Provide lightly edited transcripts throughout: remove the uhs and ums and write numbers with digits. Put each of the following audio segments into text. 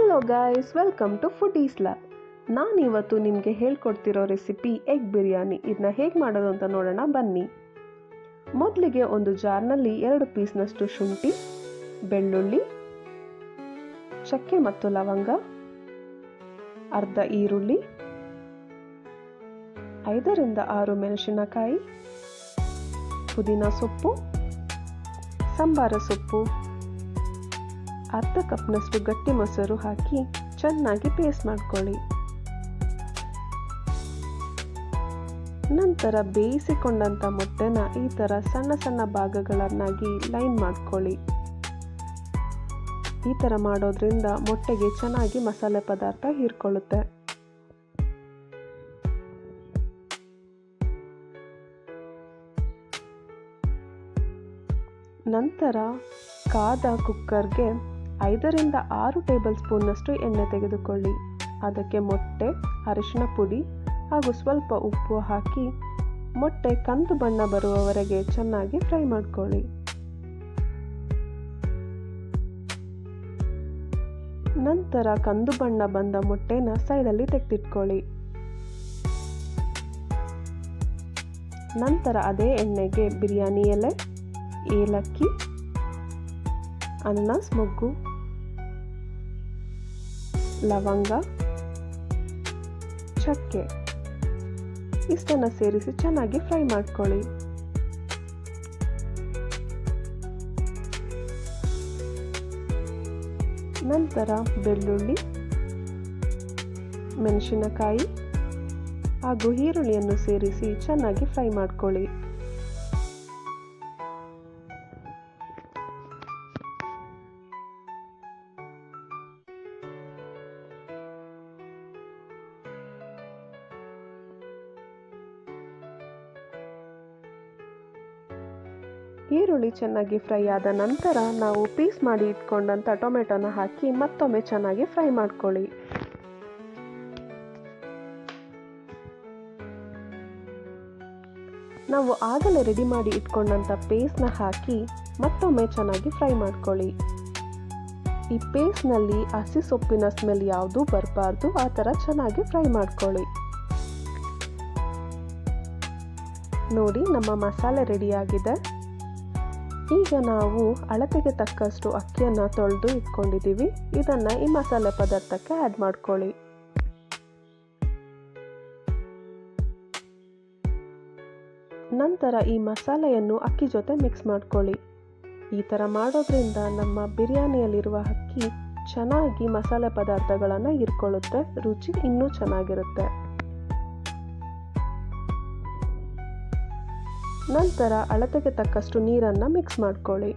Hello guys, welcome to Foodies Lab. ನಾನಿವತ್ತು ನಿಮಗೆ ಹೇಳ್ಕೊಡ್ತಿರೋ recipe egg biryani. ಇದನ್ನ ಹೇಗೆ ಮಾಡೋದು ಅಂತ ನೋಡೋಣ ಬನ್ನಿ. ಮೊದಲಿಗೆ ಒಂದು ಜಾರ್ನಲ್ಲಿ 2 ಪೀಸ್ನಷ್ಟು ಶುಂಠಿ, ಬೆಳ್ಳುಳ್ಳಿ, ಚಕ್ಕೆ ಮತ್ತು ಲವಂಗ, ಅರ್ಧ ಈರುಳ್ಳಿ, 5 ರಿಂದ 6 ಮೆಣಸಿನಕಾಯಿ, ಪುದೀನ ಸೊಪ್ಪು, ಸಂಬಾರ ಸೊಪ್ಪು, ಅರ್ಧ ಕಪ್ನಷ್ಟು ಗಟ್ಟಿ ಮೊಸರು ಹಾಕಿ ಚೆನ್ನಾಗಿ ಪೇಸ್ಟ್ ಮಾಡ್ಕೊಳ್ಳಿ. ನಂತರ ಬೇಯಿಸಿಕೊಂಡಂಥ ಮೊಟ್ಟೆನ ಈ ಥರ ಸಣ್ಣ ಸಣ್ಣ ಭಾಗಗಳನ್ನಾಗಿ ಲೈನ್ ಮಾಡ್ಕೊಳ್ಳಿ. ಈ ಥರ ಮಾಡೋದ್ರಿಂದ ಮೊಟ್ಟೆಗೆ ಚೆನ್ನಾಗಿ ಮಸಾಲೆ ಪದಾರ್ಥ ಹೀರ್ಕೊಳ್ಳುತ್ತೆ. ನಂತರ ಕಾದ ಕುಕ್ಕರ್ಗೆ 5 ರಿಂದ 6 ಟೇಬಲ್ ಸ್ಪೂನ್ನಷ್ಟು ಎಣ್ಣೆ ತೆಗೆದುಕೊಳ್ಳಿ. ಅದಕ್ಕೆ ಮೊಟ್ಟೆ, ಅರಿಶಿನ ಪುಡಿ ಹಾಗೂ ಸ್ವಲ್ಪ ಉಪ್ಪು ಹಾಕಿ ಮೊಟ್ಟೆ ಕಂದು ಬಣ್ಣ ಬರುವವರೆಗೆ ಚೆನ್ನಾಗಿ ಫ್ರೈ ಮಾಡ್ಕೊಳ್ಳಿ. ನಂತರ ಕಂದು ಬಣ್ಣ ಬಂದ ಮೊಟ್ಟೆನ ಸೈಡಲ್ಲಿ ತೆಗೆದಿಟ್ಕೊಳ್ಳಿ. ನಂತರ ಅದೇ ಎಣ್ಣೆಗೆ ಬಿರಿಯಾನಿ ಎಲೆ, ಏಲಕ್ಕಿ, ಅನಾನಸ್ ಮೊಗ್ಗು, ಲವಂಗ, ಚಕ್ಕೆ ಇಷ್ಟನ್ನು ಸೇರಿಸಿ ಚೆನ್ನಾಗಿ ಫ್ರೈ ಮಾಡ್ಕೊಳ್ಳಿ. ನಂತರ ಬೆಳ್ಳುಳ್ಳಿ, ಮೆಣಸಿನಕಾಯಿ ಹಾಗೂ ಈರುಳ್ಳಿಯನ್ನು ಸೇರಿಸಿ ಚೆನ್ನಾಗಿ ಫ್ರೈ ಮಾಡ್ಕೊಳ್ಳಿ. ಈರುಳ್ಳಿ ಚೆನ್ನಾಗಿ ಫ್ರೈ ಆದ ನಂತರ ನಾವು ಪೀಸ್ ಮಾಡಿ ಇಟ್ಕೊಂಡಂಥ ಟೊಮೆಟೊನ ಹಾಕಿ ಮತ್ತೊಮ್ಮೆ ಚೆನ್ನಾಗಿ ಫ್ರೈ ಮಾಡ್ಕೊಳ್ಳಿ. ನಾವು ಆಗಲೇ ರೆಡಿ ಮಾಡಿ ಇಟ್ಕೊಂಡಂಥ ಪೇಸ್ಟ್ನ ಹಾಕಿ ಮತ್ತೊಮ್ಮೆ ಚೆನ್ನಾಗಿ ಫ್ರೈ ಮಾಡ್ಕೊಳ್ಳಿ. ಈ ಪೇಸ್ಟ್ನಲ್ಲಿ ಹಸಿ ಸೊಪ್ಪಿನ ಸ್ಮೆಲ್ ಯಾವುದೂ ಬರಬಾರ್ದು, ಆ ಥರ ಚೆನ್ನಾಗಿ ಫ್ರೈ ಮಾಡ್ಕೊಳ್ಳಿ. ನೋಡಿ, ನಮ್ಮ ಮಸಾಲೆ ರೆಡಿಯಾಗಿದೆ. ಈಗ ನಾವು ಅಳತೆಗೆ ತಕ್ಕಷ್ಟು ಅಕ್ಕಿಯನ್ನು ತೊಳೆದು ಇಟ್ಕೊಂಡಿದ್ದೀವಿ. ಇದನ್ನು ಈ ಮಸಾಲೆ ಪದಾರ್ಥಕ್ಕೆ ಆ್ಯಡ್ ಮಾಡ್ಕೊಳ್ಳಿ. ನಂತರ ಈ ಮಸಾಲೆಯನ್ನು ಅಕ್ಕಿ ಜೊತೆ ಮಿಕ್ಸ್ ಮಾಡ್ಕೊಳ್ಳಿ. ಈ ಥರ ಮಾಡೋದ್ರಿಂದ ನಮ್ಮ ಬಿರಿಯಾನಿಯಲ್ಲಿರುವ ಅಕ್ಕಿ ಚೆನ್ನಾಗಿ ಮಸಾಲೆ ಪದಾರ್ಥಗಳನ್ನು ಹೀರ್ಕೊಳ್ಳುತ್ತೆ, ರುಚಿ ಇನ್ನೂ ಚೆನ್ನಾಗಿರುತ್ತೆ. ನಂತರ ಅಳತೆಗೆ ತಕ್ಕಷ್ಟು ನೀರನ್ನು ಮಿಕ್ಸ್ ಮಾಡ್ಕೊಳ್ಳಿ.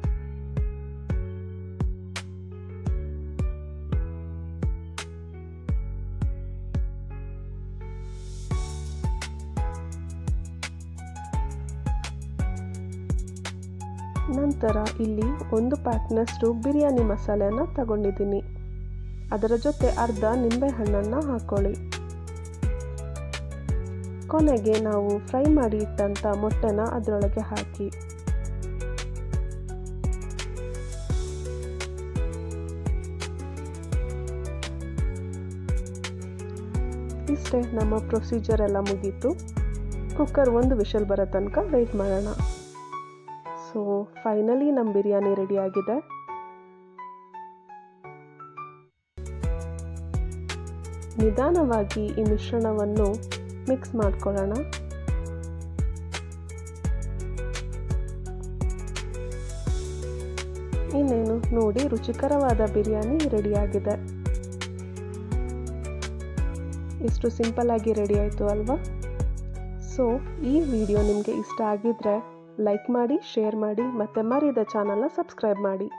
ನಂತರ ಇಲ್ಲಿ 1 ಪ್ಯಾಕ್ನಷ್ಟು ಬಿರಿಯಾನಿ ಮಸಾಲೆಯನ್ನು ತಗೊಂಡಿದ್ದೀನಿ. ಅದರ ಜೊತೆ ಅರ್ಧ ನಿಂಬೆಹಣ್ಣನ್ನು ಹಾಕೊಳ್ಳಿ. ಕೊನೆಗೆ ನಾವು ಫ್ರೈ ಮಾಡಿ ಇಟ್ಟಂಥ ಮೊಟ್ಟೆನ ಅದರೊಳಗೆ ಹಾಕಿ ಇಷ್ಟೇ, ನಮ್ಮ ಪ್ರೊಸೀಜರ್ ಎಲ್ಲ ಮುಗೀತು. ಕುಕ್ಕರ್ 1 ವಿಷಲ್ ಬರೋ ತನಕ ವೆಯ್ಟ್ ಮಾಡೋಣ. ಸೊ ಫೈನಲಿ ನಮ್ಮ ಬಿರಿಯಾನಿ ರೆಡಿಯಾಗಿದೆ. ನಿಧಾನವಾಗಿ ಈ ಮಿಶ್ರಣವನ್ನು ಮಿಕ್ಸ್ ಮಾಡ್ಕೊಳ್ಳೋಣ. ಇನ್ನೇನು ನೋಡಿ, ರುಚಿಕರವಾದ ಬಿರಿಯಾನಿ ರೆಡಿಯಾಗಿದೆ. ಎಷ್ಟು ಸಿಂಪಲ್ ಆಗಿ ರೆಡಿ ಆಯಿತು ಅಲ್ವಾ? ಸೊ ಈ ವಿಡಿಯೋ ನಿಮಗೆ ಇಷ್ಟ ಆಗಿದ್ರೆ ಲೈಕ್ ಮಾಡಿ, ಶೇರ್ ಮಾಡಿ, ಮತ್ತೆ ಮರಿದ ಚಾನಲ್ನ ಸಬ್ಸ್ಕ್ರೈಬ್ ಮಾಡಿ.